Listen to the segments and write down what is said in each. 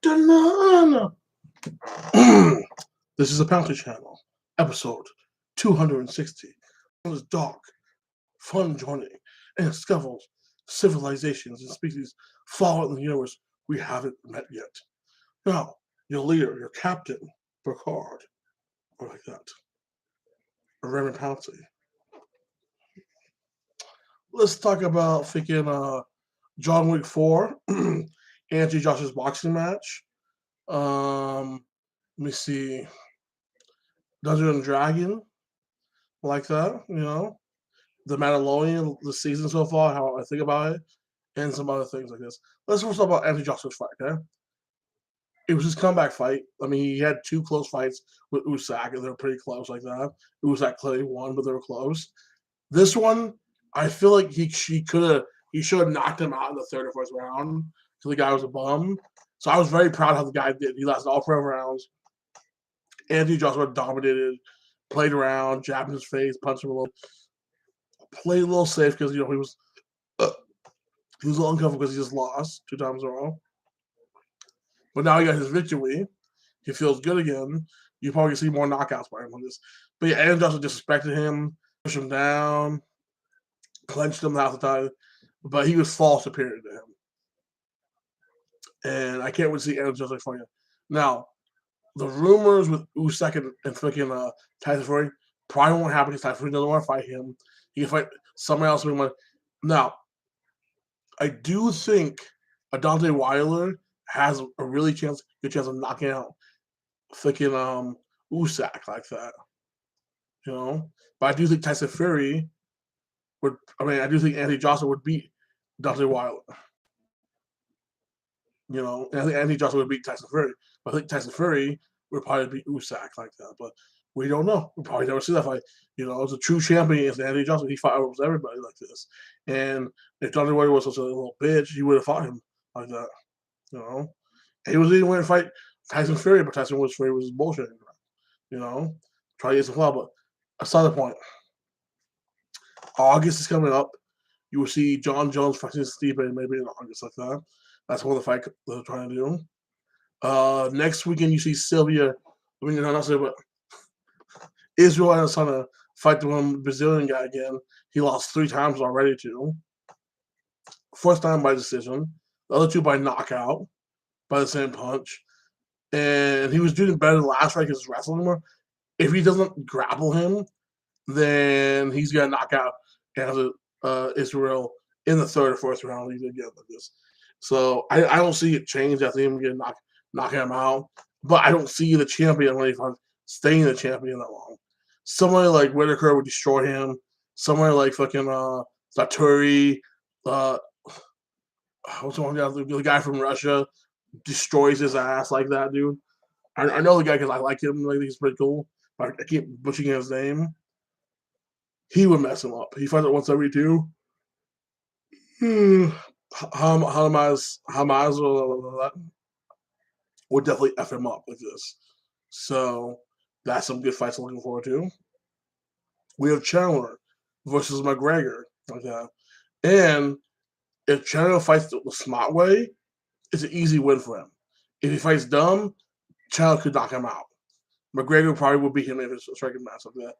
Dun-dun-dun. This is a Bounty Channel, episode 260. It was dark, fun journey, and discovers civilizations and species far in the universe we haven't met yet. Now, your leader, your captain, Picard, or like that, Raymond Pouncey. Let's talk about freaking John Wick 4, Anthony Joshua's boxing match. Let me see. Dungeon and Dragon, like that, The Mandalorian, the season so far, how I think about it, and some other things like this. Let's first talk about Anthony Joshua's fight, okay? It was his comeback fight. I mean, he had two close fights with Usyk, and they were pretty close like that. Usyk clearly won, but they were close. This one, I feel like he should have knocked him out in the third or fourth round because the guy was a bum. So I was very proud how the guy did. He lasted all 4 rounds. Anthony Joshua dominated, played around, jabbed in his face, punched him a little, played a little safe because he was a little uncomfortable because he just lost 2 times in a row. But now he got his victory. He feels good again. You probably see more knockouts by him on this. But yeah, Anthony Joshua disrespected him, pushed him down, clenched him half the time. But he was far superior to him. And I can't wait to see Anthony Joshua fight him. Now, the rumors with Usyk and freaking Tyson Fury probably won't happen because Tyson Fury doesn't want to fight him. He can fight someone else. Now, I do think Deontay Wilder has a really good chance of knocking out freaking Usyk like that. But I do think Tyson Fury I do think Anthony Joshua would beat Deontay Wilder. And I think Anthony Joshua would beat Tyson Fury. But I think Tyson Fury would probably beat Usyk like that. But we don't know. We'll probably never see that fight. It's a true champion. It's Anthony Joshua. He fought almost everybody like this. And if Deontay Wilder was such a little bitch, he would have fought him like that. He was even going to fight Tyson Fury, but Tyson Fury was bullshit. Try to get some club. But aside the point, August is coming up. You will see John Jones fighting Stipe maybe in August like that. That's one of the fight they're trying to do. Next weekend you see Sylvia. Not Sylvia, but Israel Adesanya fight the one Brazilian guy again. He lost 3 times already too. First time by decision. The other 2 by knockout, by the same punch. And he was doing better than last fight because he's wrestling more. If he doesn't grapple him, then he's gonna knock out Israel in the 3rd or 4th round. He's gonna get like this. So I don't see it change. I think I'm gonna knock him out. But I don't see the champion staying the champion that long. Somebody like Whitaker would destroy him. Somebody like fucking Saturi, what's the one guy? The guy from Russia destroys his ass like that, dude. I know the guy because I like him. I think he's pretty cool. I keep butchering his name. He would mess him up. He fights it once every 2. Hamas would definitely F him up like this. So that's some good fights I'm looking forward to. We have Chandler versus McGregor like that. And if Chandler fights the smart way, it's an easy win for him. If he fights dumb, Chandler could knock him out. McGregor probably would beat him if it's a striking match like that.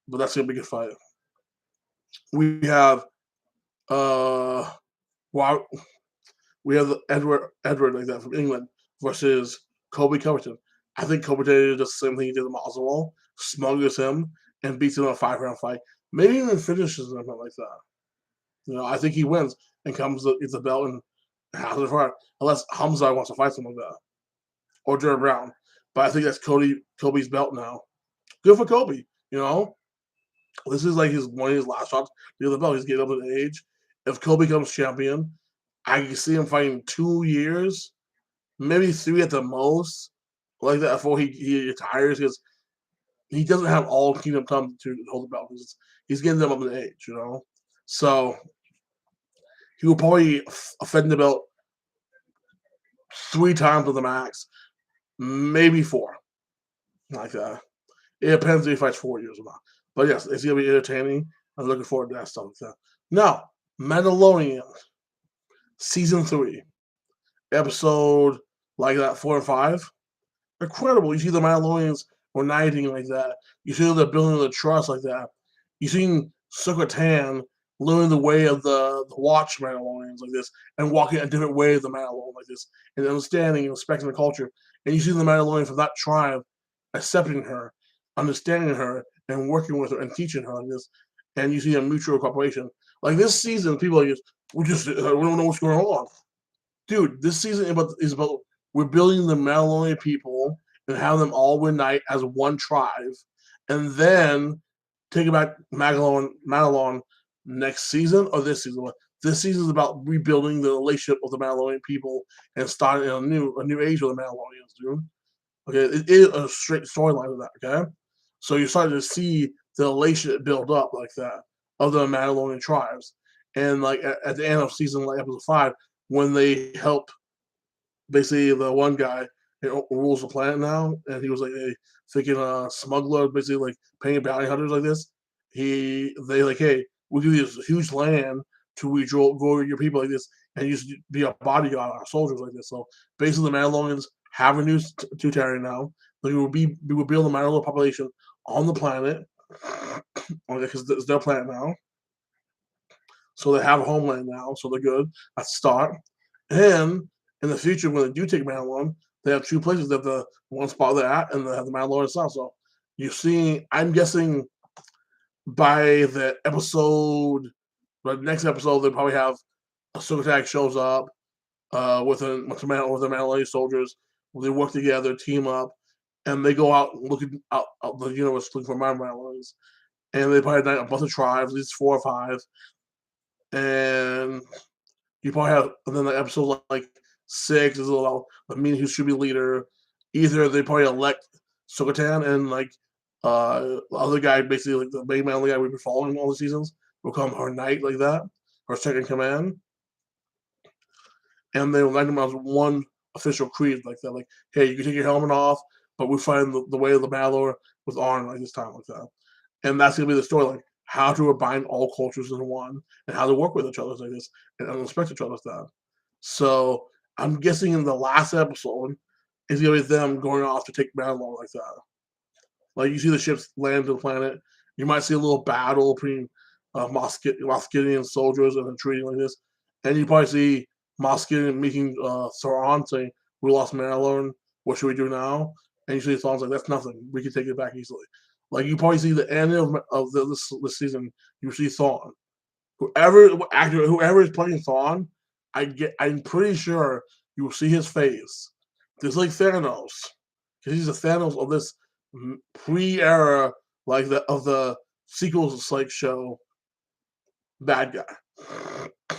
But that's going to be a good fight. We have Edward like that from England versus Colby Covington. I think Covington does the same thing he did in Masvidal, smuggles him and beats him in a 5-round fight. Maybe even finishes him like that. I think he wins and gets the belt and has it for it, unless Hamza wants to fight someone like that or Jared Brown. But I think that's Kobe's belt now. Good for Kobe. This is like one of his last shots to get the belt. He's getting up in age. If Kobe becomes champion, I can see him fighting 2 years, maybe 3 at the most, like that before he retires because he doesn't have all Kingdom Come to hold the belt. He's getting them up in age, So he will probably offend the belt 3 times with the max, maybe 4, like that. It depends if he fights 4 years or not. But yes, it's gonna be entertaining. I'm looking forward to that stuff like that. Now, Mandalorian, season 3, episode like that 4 and 5. Incredible. You see the Mandalorians uniting like that. You see the building the trust like that. You see Ahsoka Tan learning the way of the Watch Mandalorians like this, and walking a different way of the Mandalorian like this, and understanding and respecting the culture. And you see the Mandalorian from that tribe accepting her, understanding her, and working with her and teaching her like this. And you see a mutual cooperation. Like this season, people are just we don't know what's going on, dude. This season is about we're building the Mandalorian people and have them all unite as one tribe, and then take it back Mandalore next season or this season. This season is about rebuilding the relationship of the Mandalorian people and starting a new age of the Mandalorians, dude. Okay, it is a straight storyline of that. Okay, so you're starting to see the relationship build up like that of the Mandalorian tribes, and like at the end of season like episode 5, when they help basically the one guy rules the planet now, and he was like a thinking smuggler, basically like paying bounty hunters like this. They like, hey, we'll give you this huge land to go your people like this, and you just be a bodyguard on our soldiers like this. So basically, the Mandalorians have a new territory now. They will build the Mandalorian population on the planet, because it's their planet now. So they have a homeland now, so they're good. That's the start. And in the future, when they do take Mandalore, they have two places. They have the one spot they're at, and they have the Mandalore itself. So you see, I'm guessing by the next episode, they probably have Ahsoka Tag shows up with the Mandalorian soldiers. They work together, team up, and they go out looking out the universe looking for Mandalorians. And they probably have a bunch of tribes, at least 4 or 5. And you probably have, and then the episode like 6 is about the meaning who should be leader. Either they probably elect Sokatan, and like the other guy, basically like the main manly guy we've been following all the seasons, will become her knight like that, her second command, and they will elect him as one official creed like that. Like, hey, you can take your helmet off, but we find the way of the Mandalore with honor like this time like that, and that's gonna be the story, like how to bind all cultures in one, and how to work with each other like this, and respect each other like that. So I'm guessing in the last episode is gonna be them going off to take Mandalore like that. Like you see the ships land to the planet. You might see a little battle between Moff Gideon soldiers and a treaty like this, and you probably see Moff Gideon meeting Sauron saying, "We lost Mandalore. What should we do now?" And you see Thrawn's like, "That's nothing. We can take it back easily." Like you probably see the end of this season. You see Thrawn. Whoever is playing Thrawn, I'm pretty sure you will see his face. Just like Thanos, because he's the Thanos of this pre-era, like the sequels like show bad guy.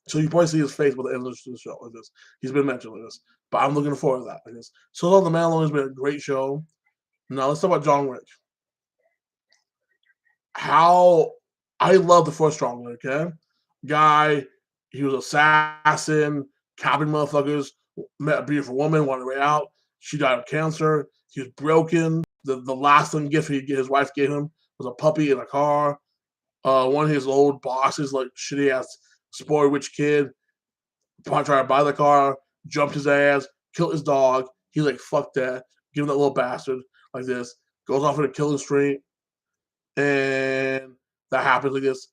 So you probably see his face by the end of the show like this. He's been mentioned like this, but I'm looking forward to that like this. So The Mandalorian has been a great show. Now let's talk about John Wick. How I love the first John Wick. Okay, guy, he was assassin, capping motherfuckers. Met a beautiful woman, wanted her way out. She died of cancer. He was broken. The last gift his wife gave him was a puppy in a car. One of his old bosses, like shitty ass spoiled rich kid, tried to buy the car, jumped his ass, killed his dog. He's like, fuck that. Give him that little bastard like this. Goes off in a killing streak, and that happens like this.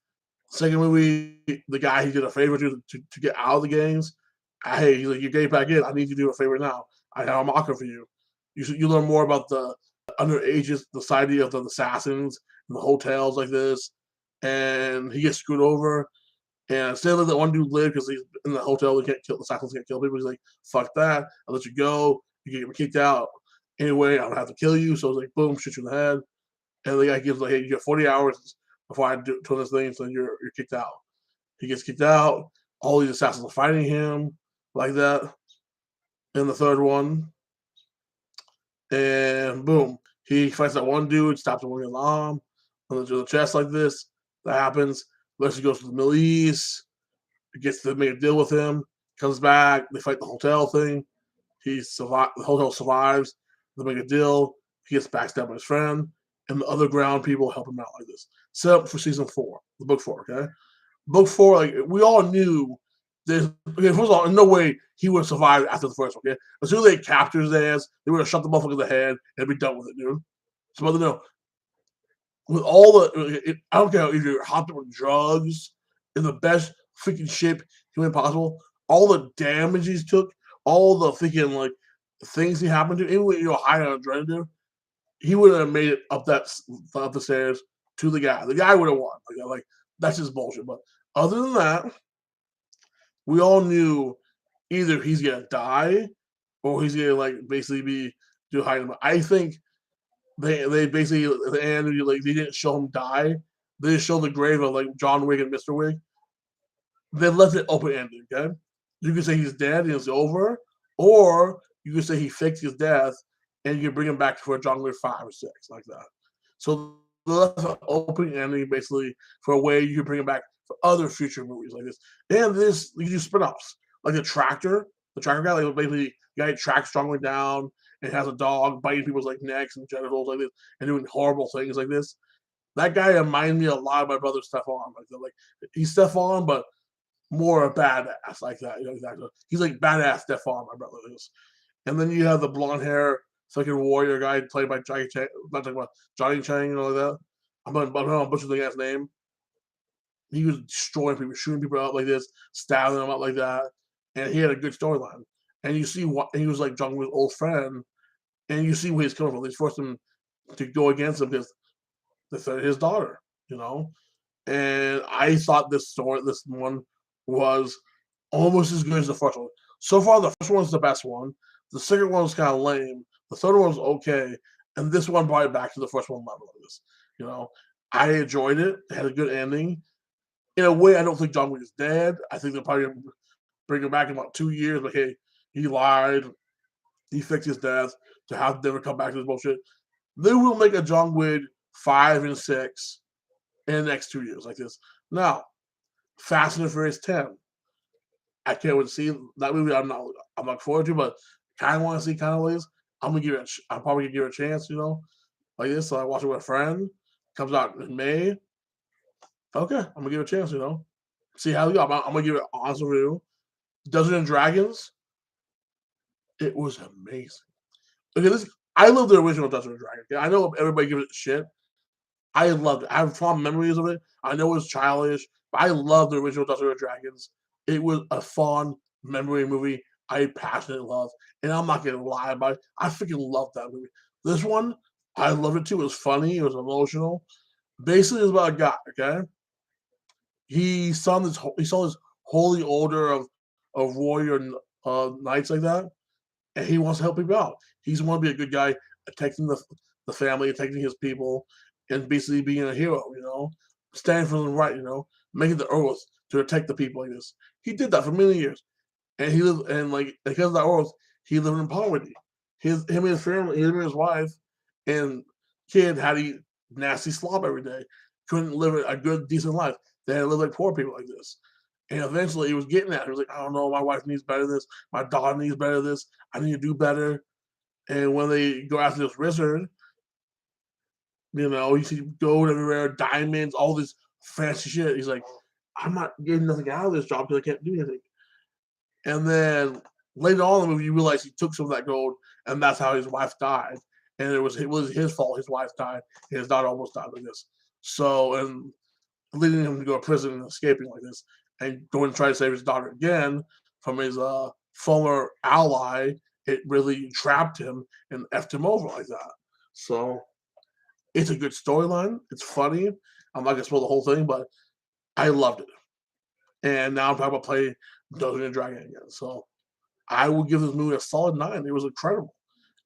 Second movie, the guy he did a favor to get out of the games. Hey, he's like, you get back in. I need you to do a favor now. I have a offer for you. You learn more about the underages, the society of the assassins, and the hotels like this. And he gets screwed over. And instead of that one dude live because he's in the hotel, they can't kill the assassins, can't kill people. He's like, fuck that. I'll let you go. You get kicked out. Anyway, I'm gonna have to kill you. So it's like, boom, shoot you in the head. And the guy gives like, hey, you got 40 hours before I do this thing, so you're kicked out. He gets kicked out. All these assassins are fighting him like that. In the third one, and boom, he fights that one dude, stops him with his arm on the chest like this. That happens. Leslie goes to the Middle East. Gets to make a deal with him. Comes back. They fight the hotel thing. The hotel survives. They make a deal. He gets backstabbed by his friend, and the other ground people help him out like this. Set up for season 4, the book 4. Okay, book 4. Like we all knew Okay, first of all, in no way he would have survived after the first one. Okay, as soon as they captured his ass, they would have shot the motherfucker in the head and be done with it, dude. So, but no, with all I don't care if you're hopped up with drugs in the best freaking shape human possible. All the damage he took, all the freaking like things he happened to, even when you're high on adrenaline, he wouldn't have made it up the stairs to the guy. The guy would have won. Like that's just bullshit. But other than that, we all knew either he's gonna die or he's gonna like basically be do hiding. I think they basically at the end like they didn't show him die. They just showed the grave of like John Wick and Mr. Wick. They left it open ended. Okay, you can say he's dead and it's over, or you can say he faked his death and you can bring him back for John Wick 5 or 6 like that. So they left an open ending basically for a way you can bring him back for other future movies like this. And this you can do spin-offs like the tractor guy, like basically the guy tracks John Wick down and has a dog biting people's like necks and genitals like this and doing horrible things like this. That guy reminds me a lot of my brother Stefan. Like he's Stefan, but more a badass like that. You know, exactly. He's like badass Stefan, my brother is. And then you have the blonde hair fucking warrior guy played by Johnny Chang, not talking about Johnny Chang, you know, like that. I'm gonna butcher the guy's name. He was destroying people, shooting people out like this, stabbing them out like that, and he had a good storyline. And you see what he was like John Wick's old friend, and you see where he's coming from. He's forced him to go against him because his daughter, you know. And I thought this one was almost as good as the first one. So far, the first one's the best one. The second one was kind of lame. The third one was okay, and this one brought it back to the first one level of this. You know, I enjoyed it. It had a good ending. In a way, I don't think John Wick is dead. I think they'll probably bring him back in about 2 years. But hey, he lied. He fixed his death to have never come back to this bullshit. They will make a John Wick 5 and 6 in the next 2 years like this. Now, Fast and Furious 10. I can't wait to see that movie. I'm looking forward to, but kind of want to see kind of ways. I'm probably gonna give it a chance, you know, like this. So I watch it with a friend. Comes out in May. Okay, I'm gonna give it a chance, you know. See how you go. I'm gonna give it an honest review. Dungeons and Dragons. It was amazing. Okay, I love the original Dungeons and Dragons. Okay? I know everybody gives it shit. I loved it. I have fond memories of it. I know it was childish, but I love the original Dungeons and Dragons. It was a fun memory movie I passionately love. And I'm not gonna lie about it. I freaking love that movie. This one, I loved it too. It was funny, it was emotional. Basically, it's about a guy, okay? He saw this holy order of warrior knights like that, and he wants to help people out. He's want to be a good guy, protecting the family, protecting his people, and basically being a hero. You know, standing for the right. You know, making the oath to protect the people like this. He did that for many years, and he lived and like because of that oath, he lived in poverty. Him and his family, him and his wife, and kid had to eat nasty slop every day. Couldn't live a good, decent life. They had to live like poor people like this. And eventually he was getting at it. He was like, I don't know, my wife needs better this, my daughter needs better this, I need to do better. And when they go after this wizard, you know, you see gold everywhere, diamonds, all this fancy shit. He's like, I'm not getting nothing out of this job because I can't do anything. And then later on in the movie, you realize he took some of that gold, and that's how his wife died. And it was his fault. His wife died, and his daughter almost died like this. So, and leading him to go to prison and escaping like this, and going to try to save his daughter again from his former ally. It really trapped him and effed him over like that. So it's a good storyline. It's funny. I'm not gonna spoil the whole thing, but I loved it. And now I'm talking about playing Dungeons and Dragons again. So I would give this movie a solid 9. It was incredible.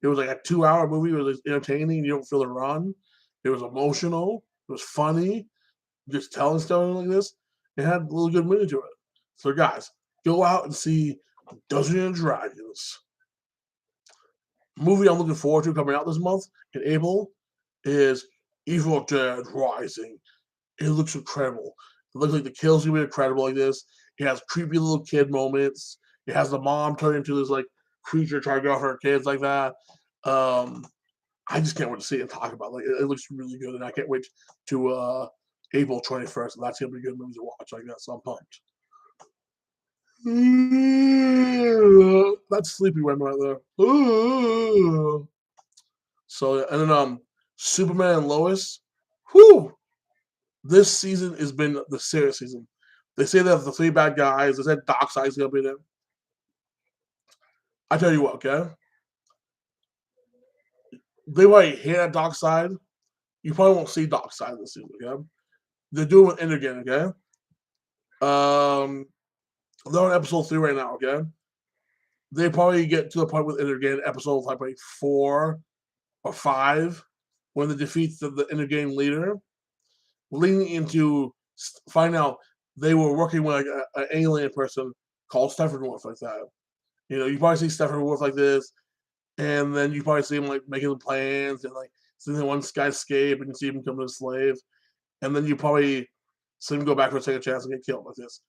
It was like a 2-hour movie. It was entertaining. You don't feel the run. It was emotional. It was funny. Just telling stories like this. It had a little good meaning to it. So guys, go out and see Dungeons and Dragons. Movie I'm looking forward to coming out this month in April is Evil Dead Rising. It looks incredible. It looks like the kills gonna be incredible like this. It has creepy little kid moments. It has the mom turn into this like creature trying to go after her kids like that. I just can't wait to see it and talk about it. Like it looks really good, and I can't wait to April 21st. And that's gonna be a good movie to watch like that. So I'm pumped. That's Sleepy Wen right there. Ooh. So and then Superman and Lois. Whew! This season has been the serious season. They say that the three bad guys. They said Darkseid's gonna be there. I tell you what, okay. They might hit at Darkseid. You probably won't see Darkseid this season, okay? They're doing it again, okay? They're on episode 3 right now, okay? They probably get to the point with it again, episode like 4 or 5, when they defeat the intergame leader, leading into find out they were working with like an alien person called Steppenwolf like that. You know, you probably see Steppenwolf like this, and then you probably see him like making plans and like seeing one guy escape and you see him become a slave, and then you probably see him go back for a second chance and get killed like this.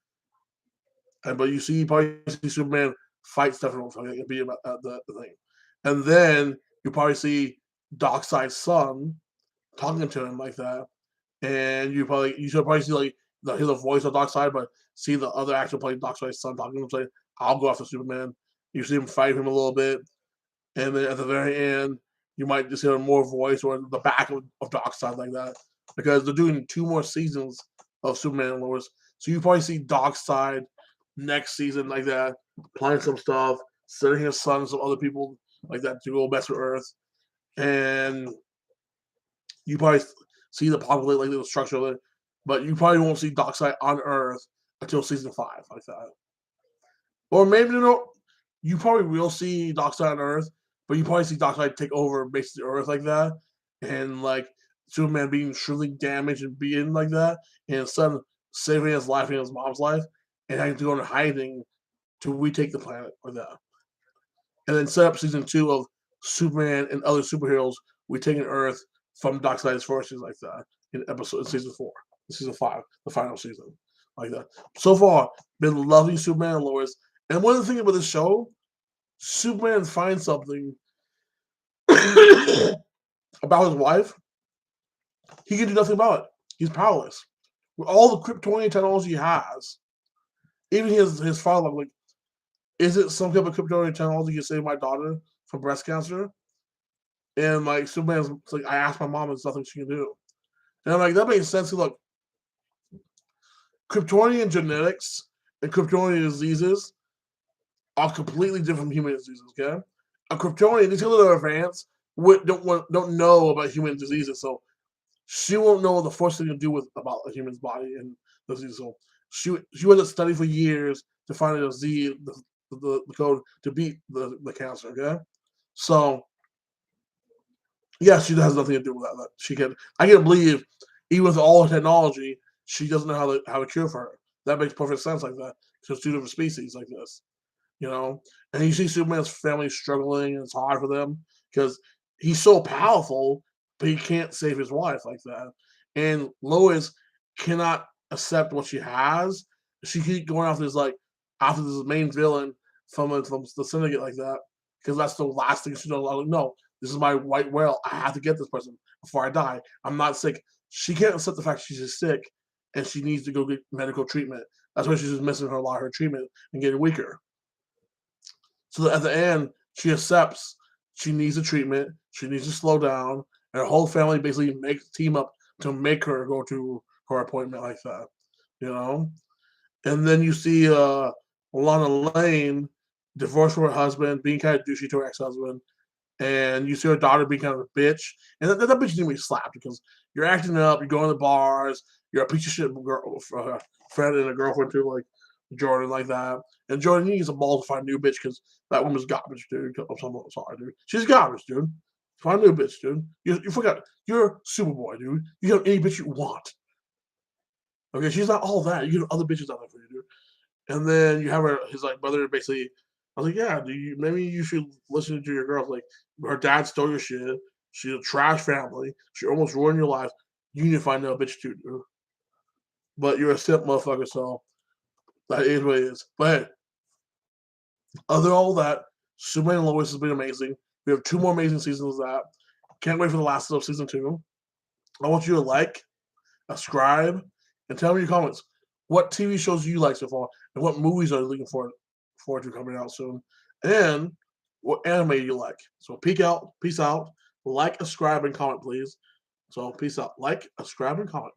But you probably see Superman fight Steppenwolf like and beat him at the thing, and then you probably see Darkseid's son talking to him like that, and you should probably see like hear the voice of Darkseid, but see the other actor playing Darkseid's son talking to him saying, "I'll go after Superman." You see him fight him a little bit, and then at the very end, you might just hear more voice or the back of Darkseid like that, because they're doing 2 more seasons of Superman and Lois. So you probably see Darkseid next season like that, playing some stuff, sending his son and some other people like that to go mess with Earth, and you probably see the populate like the structure of it, but you probably won't see Darkseid on Earth until season 5 like that. Or maybe you probably will see Darkseid on Earth, but you probably see Darkseid take over basically Earth like that, and like Superman being truly damaged and beaten like that, and his son saving his life and his mom's life, and having to go into hiding to retake the planet like that, and then set up season 2 of Superman and other superheroes retaking Earth from Darkseid's forces like that in season 4, season 5, the final season like that. So far, been loving Superman and Lois, and one of the things about this show, Superman finds something about his wife, he can do nothing about it. He's powerless. With all the Kryptonian technology he has, even his father, like, is it some type of Kryptonian technology to save my daughter from breast cancer? And like Superman's like, I asked my mom, there's nothing she can do. And I'm like, that makes sense. Look, Kryptonian genetics and Kryptonian diseases are completely different from human diseases. Okay, a Kryptonian, these people that are advanced don't know about human diseases, so she won't know the first thing to do with about a human's body and disease. So she went to study for years to find a disease, the code to beat the cancer. Okay, so yeah, she has nothing to do with that. She can. I can't believe, even with all the technology, she doesn't know how to cure for her. That makes perfect sense like that. Because 2 different species like this, you know. And you see Superman's family struggling, and it's hard for them because he's so powerful, but he can't save his wife like that. And Lois cannot accept what she has. She keeps going after this main villain from the syndicate like that, because that's the last thing she does. Like, no, this is my white whale. I have to get this person before I die. I'm not sick. She can't accept the fact she's sick and she needs to go get medical treatment. That's why she's just missing a lot of her treatment and getting weaker. So at the end, she accepts she needs the treatment. She needs to slow down, and her whole family basically team up to make her go to her appointment like that. You know, and then you see Lana Lane divorced from her husband, being kind of douchey to her ex-husband, and you see her daughter being kind of a bitch, and that bitch needs to be slapped because you're acting up, you're going to bars, you're a piece of shit girl, friend and a girlfriend too, like Jordan, like that. And Jordan needs a ball to find a new bitch because that woman's garbage, dude. I'm sorry, dude. She's garbage, dude. Find a new bitch, dude. You forgot. You're Superboy, dude. You have any bitch you want. Okay, she's not all that. You have other bitches out there for you, dude. And then you have his like brother basically. I was like, yeah, maybe you should listen to your girl. Like, her dad stole your shit. She's a trash family. She almost ruined your life. You need to find a bitch too, dude. But you're a simp motherfucker, so that is what it is. But hey, other than all that, Superman and Lois has been amazing. We have 2 more amazing seasons of that. Can't wait for the last of season 2. I want you to like, subscribe, and tell me your comments. what TV shows you like so far, and what movies are you looking forward to coming out soon, and what anime you like. So peace out, like, subscribe, and comment, please. So peace out, like, subscribe, and comment.